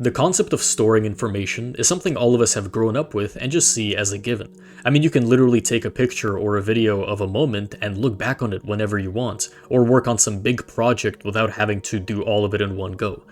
The concept of storing information is something all of us have grown up with and just see as a given. I mean, you can literally take a picture or a video of a moment and look back on it whenever you want, or work on some big project without having to do all of it in one go.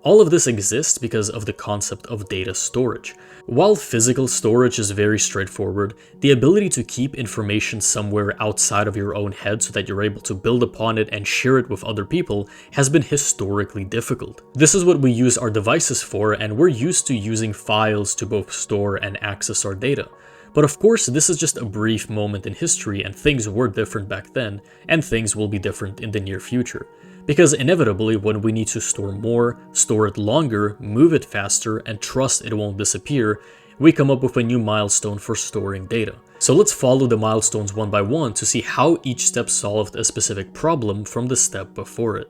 All of this exists because of the concept of data storage. While physical storage is very straightforward, the ability to keep information somewhere outside of your own head so that you're able to build upon it and share it with other people has been historically difficult. This is what we use our devices for, and we're used to using files to both store and access our data. But of course, this is just a brief moment in history, and things were different back then, and things will be different in the near future. Because inevitably, when we need to store more, store it longer, move it faster, and trust it won't disappear, we come up with a new milestone for storing data. So let's follow the milestones one by one to see how each step solved a specific problem from the step before it.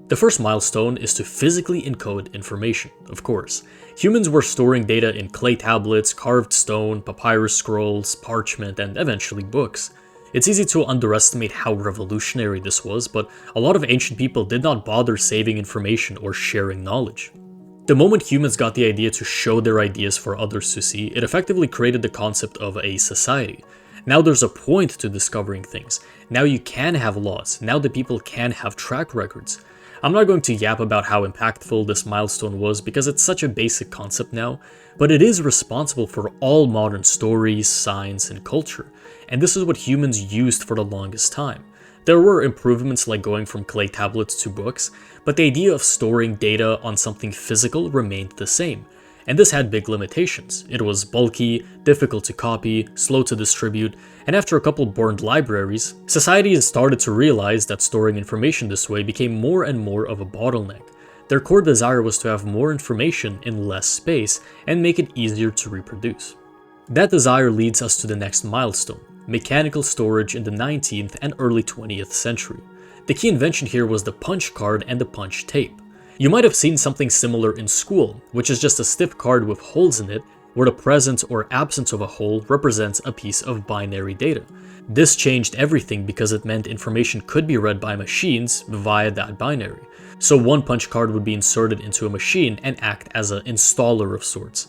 The first milestone is to physically encode information, of course. Humans were storing data in clay tablets, carved stone, papyrus scrolls, parchment, and eventually books. It's easy to underestimate how revolutionary this was, but a lot of ancient people did not bother saving information or sharing knowledge. The moment humans got the idea to show their ideas for others to see, it effectively created the concept of a society. Now there's a point to discovering things. Now you can have laws. Now the people can have track records. I'm not going to yap about how impactful this milestone was because it's such a basic concept now, but it is responsible for all modern stories, science, and culture, and this is what humans used for the longest time. There were improvements like going from clay tablets to books, but the idea of storing data on something physical remained the same. And this had big limitations. It was bulky, difficult to copy, slow to distribute, and after a couple burned libraries, society started to realize that storing information this way became more and more of a bottleneck. Their core desire was to have more information in less space and make it easier to reproduce. That desire leads us to the next milestone: mechanical storage in the 19th and early 20th century. The key invention here was the punch card and the punch tape. You might have seen something similar in school, which is just a stiff card with holes in it, where the presence or absence of a hole represents a piece of binary data. This changed everything because it meant information could be read by machines via that binary. So one punch card would be inserted into a machine and act as an installer of sorts,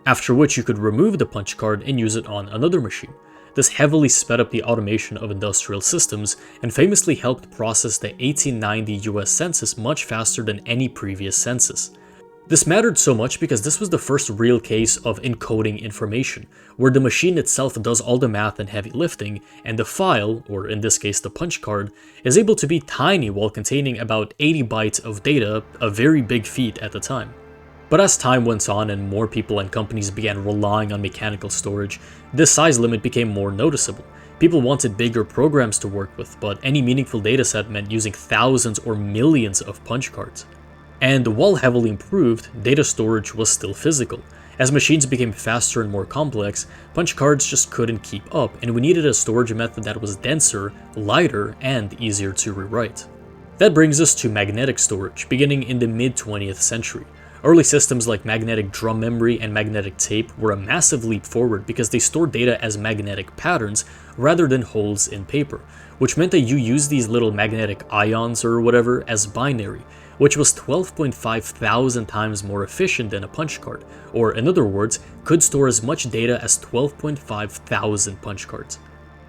after which you could remove the punch card and use it on another machine. This heavily sped up the automation of industrial systems and famously helped process the 1890 US Census much faster than any previous census. This mattered so much because this was the first real case of encoding information, where the machine itself does all the math and heavy lifting, and the file, or in this case the punch card, is able to be tiny while containing about 80 bytes of data, a very big feat at the time. But as time went on and more people and companies began relying on mechanical storage, this size limit became more noticeable. People wanted bigger programs to work with, but any meaningful dataset meant using thousands or millions of punch cards. And while heavily improved, data storage was still physical. As machines became faster and more complex, punch cards just couldn't keep up, and we needed a storage method that was denser, lighter, and easier to rewrite. That brings us to magnetic storage, beginning in the mid-20th century. Early systems like magnetic drum memory and magnetic tape were a massive leap forward because they stored data as magnetic patterns rather than holes in paper, which meant that you use these little magnetic ions or whatever as binary, which was 12.5 thousand times more efficient than a punch card, or in other words, could store as much data as 12.5 thousand punch cards.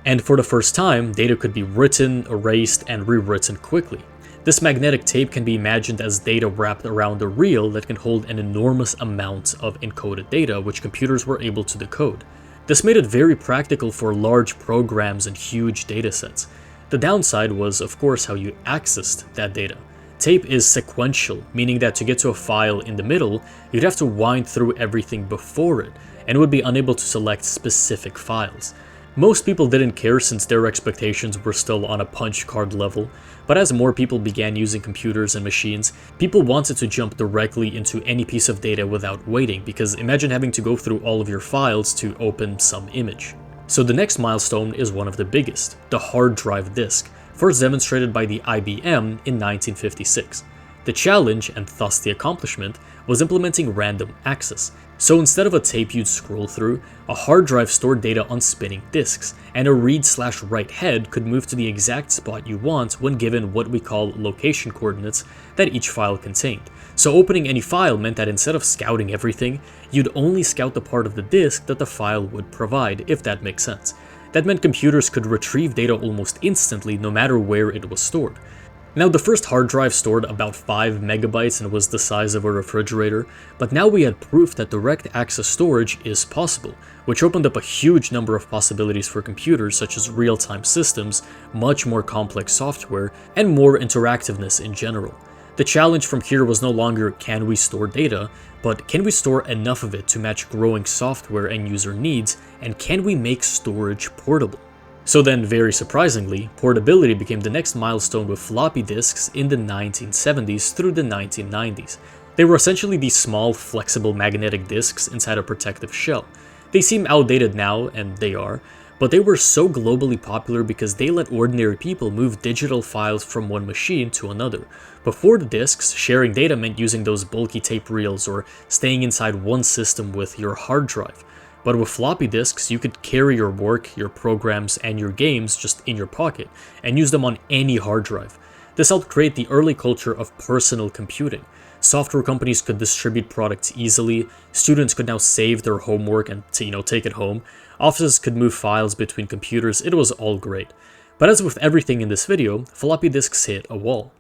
And for the first time, data could be written, erased, and rewritten quickly. This magnetic tape can be imagined as data wrapped around a reel that can hold an enormous amount of encoded data which computers were able to decode. This made it very practical for large programs and huge datasets. The downside was, of course, how you accessed that data. Tape is sequential, meaning that to get to a file in the middle, you'd have to wind through everything before it, and would be unable to select specific files. Most people didn't care since their expectations were still on a punch card level, but as more people began using computers and machines, people wanted to jump directly into any piece of data without waiting, because imagine having to go through all of your files to open some image. So the next milestone is one of the biggest, the hard drive disk, first demonstrated by the IBM in 1956. The The challenge, and thus the accomplishment, was implementing random access. So instead of a tape you'd scroll through, a hard drive stored data on spinning disks, and a read/write head could move to the exact spot you want when given what we call location coordinates that each file contained. So opening any file meant that instead of scouting everything, you'd only scout the part of the disk that the file would provide, if that makes sense. That meant computers could retrieve data almost instantly no matter where it was stored. Now, the first hard drive stored about 5 megabytes and was the size of a refrigerator, but now we had proof that direct access storage is possible, which opened up a huge number of possibilities for computers such as real-time systems, much more complex software, and more interactiveness in general. The challenge from here was no longer can we store data, but can we store enough of it to match growing software and user needs, and can we make storage portable? So then, very surprisingly, portability became the next milestone with floppy disks in the 1970s through the 1990s. They were essentially these small, flexible magnetic disks inside a protective shell. They seem outdated now, and they are, but they were so globally popular because they let ordinary people move digital files from one machine to another. Before the disks, sharing data meant using those bulky tape reels or staying inside one system with your hard drive. But with floppy disks, you could carry your work, your programs, and your games just in your pocket, and use them on any hard drive. This helped create the early culture of personal computing. Software companies could distribute products easily, students could now save their homework and take it home, offices could move files between computers, it was all great. But as with everything in this video, floppy disks hit a wall.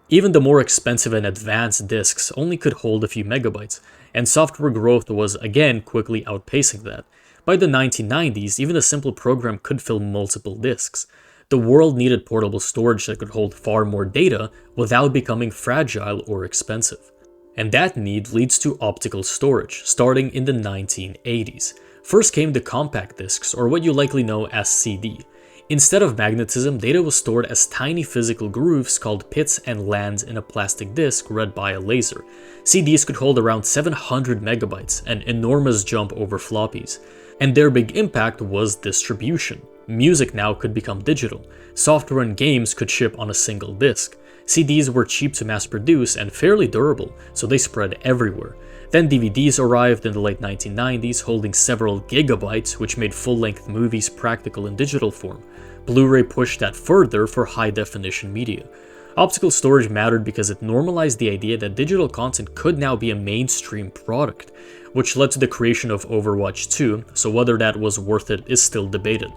Even the more expensive and advanced disks only could hold a few megabytes, and software growth was again quickly outpacing that. By the 1990s, even a simple program could fill multiple disks. The world needed portable storage that could hold far more data without becoming fragile or expensive. And that need leads to optical storage, starting in the 1980s. First came the compact disks, or what you likely know as CD. Instead of magnetism, data was stored as tiny physical grooves called pits and lands in a plastic disc read by a laser. CDs could hold around 700 megabytes, an enormous jump over floppies. And their big impact was distribution. Music now could become digital. Software and games could ship on a single disc. CDs were cheap to mass produce and fairly durable, so they spread everywhere. Then DVDs arrived in the late 1990s, holding several gigabytes, which made full-length movies practical in digital form. Blu-ray pushed that further for high-definition media. Optical storage mattered because it normalized the idea that digital content could now be a mainstream product, which led to the creation of Overwatch 2, so whether that was worth it is still debated.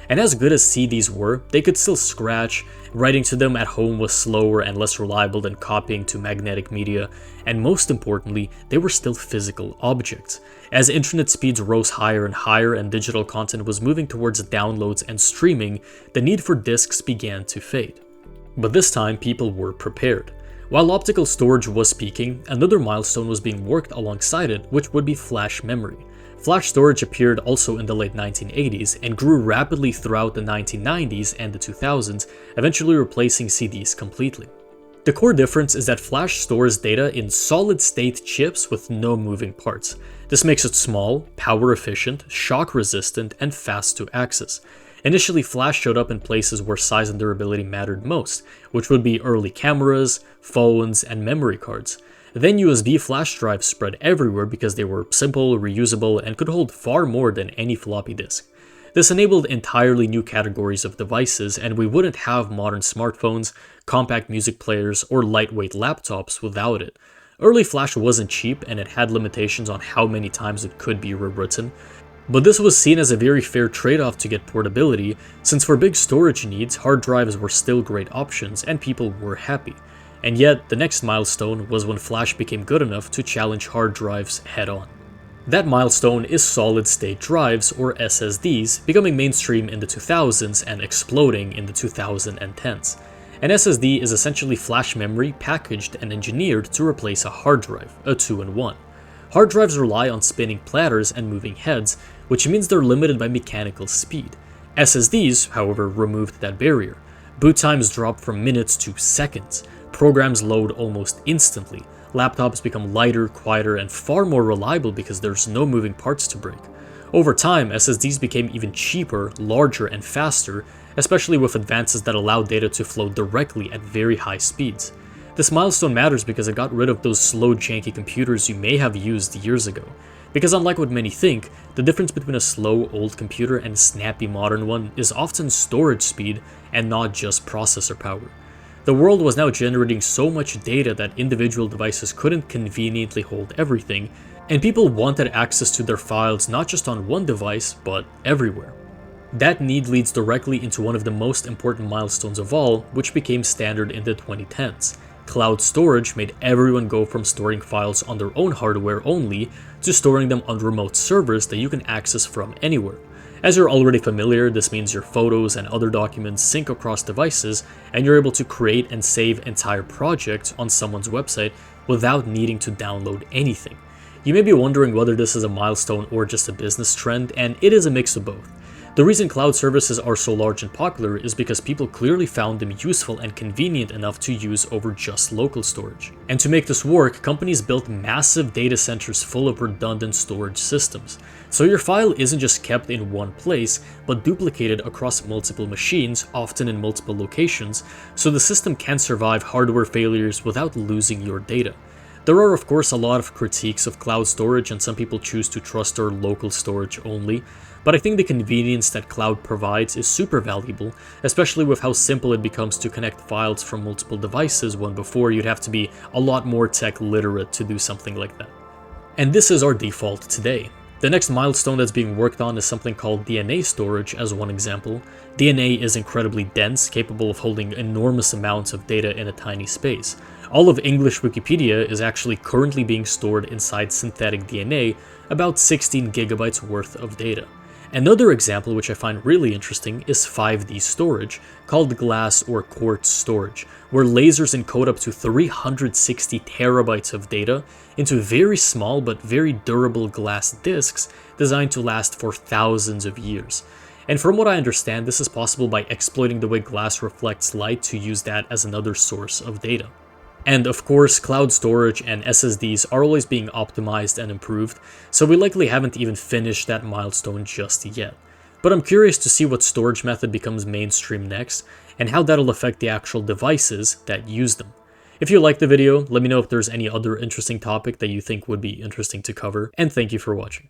And as good as CDs were, they could still scratch, writing to them at home was slower and less reliable than copying to magnetic media, and most importantly, they were still physical objects. As internet speeds rose higher and higher and digital content was moving towards downloads and streaming, the need for discs began to fade. But this time, people were prepared. While optical storage was peaking, another milestone was being worked alongside it, which would be flash memory. Flash storage appeared also in the late 1980s and grew rapidly throughout the 1990s and the 2000s, eventually replacing CDs completely. The core difference is that flash stores data in solid-state chips with no moving parts. This makes it small, power-efficient, shock-resistant, and fast to access. Initially, flash showed up in places where size and durability mattered most, which would be early cameras, phones, and memory cards. Then USB flash drives spread everywhere because they were simple, reusable, and could hold far more than any floppy disk. This enabled entirely new categories of devices, and we wouldn't have modern smartphones, compact music players, or lightweight laptops without it. Early flash wasn't cheap, and it had limitations on how many times it could be rewritten, but this was seen as a very fair trade-off to get portability, since for big storage needs, hard drives were still great options, and people were happy. And yet, the next milestone was when flash became good enough to challenge hard drives head-on. That milestone is solid-state drives, or SSDs, becoming mainstream in the 2000s and exploding in the 2010s. An SSD is essentially flash memory packaged and engineered to replace a hard drive, a 2-in-1. Hard drives rely on spinning platters and moving heads, which means they're limited by mechanical speed. SSDs, however, removed that barrier. Boot times drop from minutes to seconds. Programs load almost instantly. Laptops become lighter, quieter, and far more reliable because there's no moving parts to break. Over time, SSDs became even cheaper, larger, and faster, especially with advances that allowed data to flow directly at very high speeds. This milestone matters because it got rid of those slow, janky computers you may have used years ago. Because unlike what many think, the difference between a slow, old computer and a snappy, modern one is often storage speed and not just processor power. The world was now generating so much data that individual devices couldn't conveniently hold everything, and people wanted access to their files not just on one device, but everywhere. That need leads directly into one of the most important milestones of all, which became standard in the 2010s. Cloud storage made everyone go from storing files on their own hardware only to storing them on remote servers that you can access from anywhere. As you're already familiar, this means your photos and other documents sync across devices, and you're able to create and save entire projects on someone's website without needing to download anything. You may be wondering whether this is a milestone or just a business trend, and it is a mix of both. The reason cloud services are so large and popular is because people clearly found them useful and convenient enough to use over just local storage. And to make this work, companies built massive data centers full of redundant storage systems. So your file isn't just kept in one place, but duplicated across multiple machines, often in multiple locations, so the system can survive hardware failures without losing your data. There are of course a lot of critiques of cloud storage, and some people choose to trust their local storage only, but I think the convenience that cloud provides is super valuable, especially with how simple it becomes to connect files from multiple devices when before you'd have to be a lot more tech literate to do something like that. And this is our default today. The next milestone that's being worked on is something called DNA storage as one example. DNA is incredibly dense, capable of holding enormous amounts of data in a tiny space. All of English Wikipedia is actually currently being stored inside synthetic DNA, about 16 gigabytes worth of data. Another example which I find really interesting is 5D storage, called glass or quartz storage, where lasers encode up to 360 terabytes of data into very small but very durable glass discs designed to last for thousands of years. And from what I understand, this is possible by exploiting the way glass reflects light to use that as another source of data. And of course, cloud storage and SSDs are always being optimized and improved, so we likely haven't even finished that milestone just yet. But I'm curious to see what storage method becomes mainstream next, and how that'll affect the actual devices that use them. If you liked the video, let me know if there's any other interesting topic that you think would be interesting to cover, and thank you for watching.